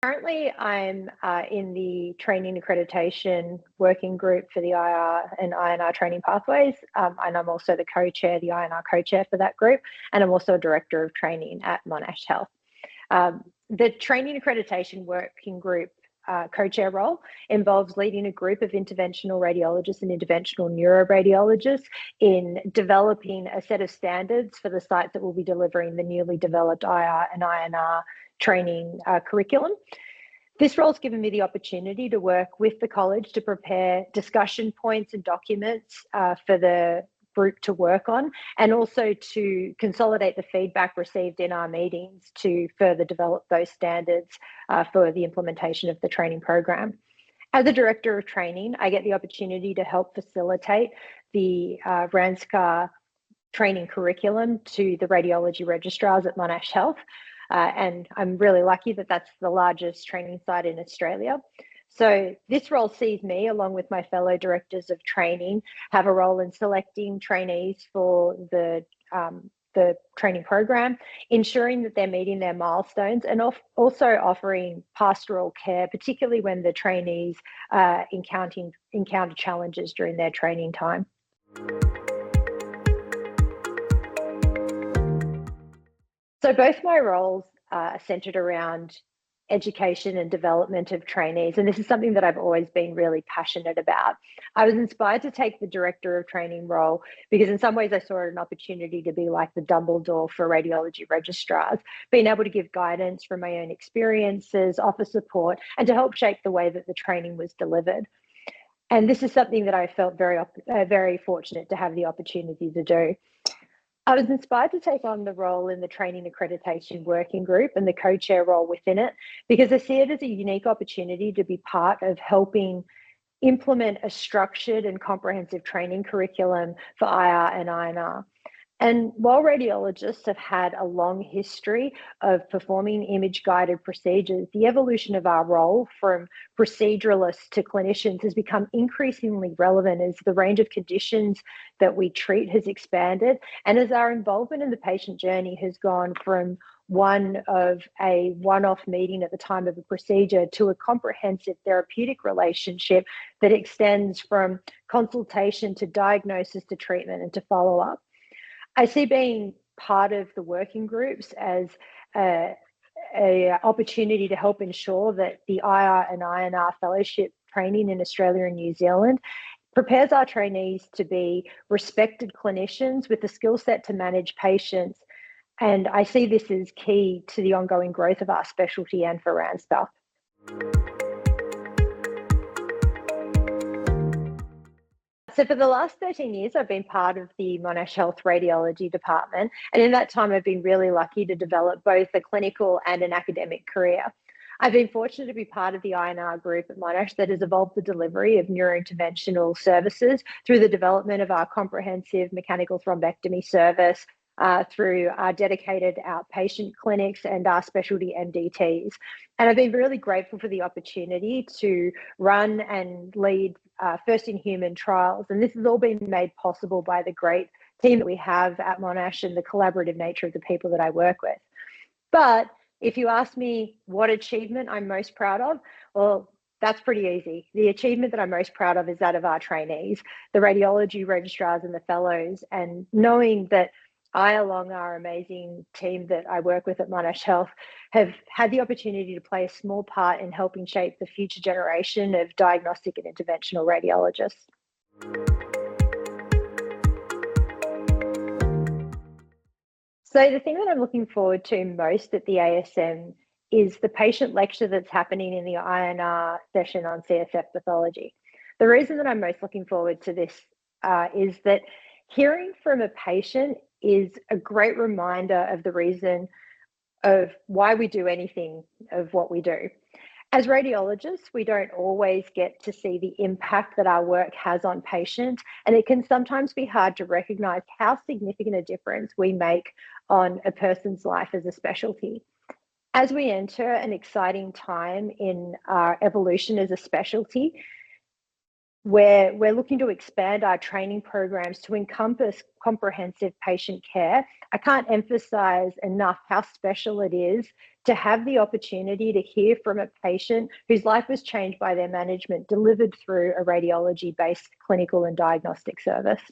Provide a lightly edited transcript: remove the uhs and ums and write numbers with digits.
Currently, I'm in the training accreditation working group for the IR and INR training pathways, and I'm also the co-chair, the INR co-chair for that group, and I'm also a director of training at Monash Health. The training accreditation working group co-chair role involves leading a group of interventional radiologists and interventional neuroradiologists in developing a set of standards for the sites that will be delivering the newly developed IR and INR training curriculum. This role has given me the opportunity to work with the college to prepare discussion points and documents for the group to work on, and also to consolidate the feedback received in our meetings to further develop those standards for the implementation of the training program. As a director of training, I get the opportunity to help facilitate the RANZCR training curriculum to the radiology registrars at Monash Health. And I'm really lucky that that's the largest training site in Australia. So this role sees me, along with my fellow directors of training, have a role in selecting trainees for the training program, ensuring that they're meeting their milestones, and also offering pastoral care, particularly when the trainees encounter challenges during their training time. So both my roles are centered around education and development of trainees, and this is something that I've always been really passionate about. I was inspired to take the director of training role because in some ways I saw an opportunity to be like the Dumbledore for radiology registrars, being able to give guidance from my own experiences, offer support, and to help shape the way that the training was delivered. And this is something that I felt very fortunate to have the opportunity to do. I was inspired to take on the role in the training accreditation working group and the co-chair role within it because I see it as a unique opportunity to be part of helping implement a structured and comprehensive training curriculum for IR and INR. And while radiologists have had a long history of performing image-guided procedures, the evolution of our role from proceduralists to clinicians has become increasingly relevant as the range of conditions that we treat has expanded, and as our involvement in the patient journey has gone from one of a one-off meeting at the time of a procedure to a comprehensive therapeutic relationship that extends from consultation to diagnosis to treatment and to follow-up. I see being part of the working groups as an opportunity to help ensure that the IR and INR fellowship training in Australia and New Zealand prepares our trainees to be respected clinicians with the skill set to manage patients. And I see this as key to the ongoing growth of our specialty and for RANZCR. So for the last 13 years, I've been part of the Monash Health Radiology Department. And in that time, I've been really lucky to develop both a clinical and an academic career. I've been fortunate to be part of the INR group at Monash that has evolved the delivery of neurointerventional services through the development of our comprehensive mechanical thrombectomy service, through our dedicated outpatient clinics and our specialty MDTs. And I've been really grateful for the opportunity to run and lead first-in-human trials. And this has all been made possible by the great team that we have at Monash and the collaborative nature of the people that I work with. But if you ask me what achievement I'm most proud of, well, that's pretty easy. The achievement that I'm most proud of is that of our trainees, the radiology registrars and the fellows, and knowing that I, along our amazing team that I work with at Monash Health, have had the opportunity to play a small part in helping shape the future generation of diagnostic and interventional radiologists. So the thing that I'm looking forward to most at the ASM is the patient lecture that's happening in the INR session on CSF pathology. The reason that I'm most looking forward to this is that hearing from a patient is a great reminder of the reason of why we do anything of what we do. As radiologists, we don't always get to see the impact that our work has on patients, and it can sometimes be hard to recognize how significant a difference we make on a person's life as a specialty. As we enter an exciting time in our evolution as a specialty, where we're looking to expand our training programs to encompass comprehensive patient care. I can't emphasize enough how special it is to have the opportunity to hear from a patient whose life was changed by their management, delivered through a radiology-based clinical and diagnostic service.